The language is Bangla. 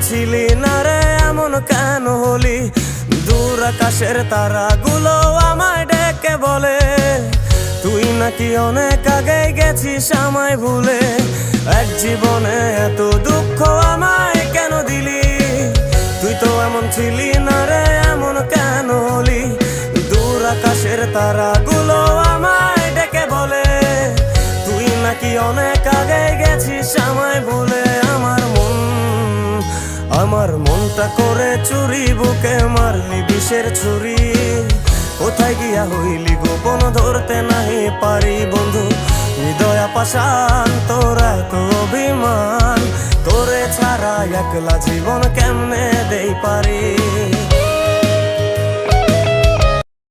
ছিলি না রে এমন কেন হলি? দূর আকাশের তারাগুলো আমায় ডেকে বলে তুই নাকি অনেক আগে গেছিস আমায় ভুলে। এক জীবনে এত দুঃখ আমায় কেন দিলি? তুই তো এমন ছিলি না রে এমন কেন হলি? দূর আকাশের তারাগুলো আমায় ডেকে বলে তুই নাকি অনেক আগে গেছিস আমায় ভুলে। আমার মনটা করে চুরি, বুকে মারলি বিষের ছুরি। কোথায় গিয়া হইলি গোপন ধরতে নাহি পারি বন্ধু। হৃদয় পাষাণ তোর এত অভিমান, তোরে ছাড়া একলা জীবন কেমনে দেই পারি।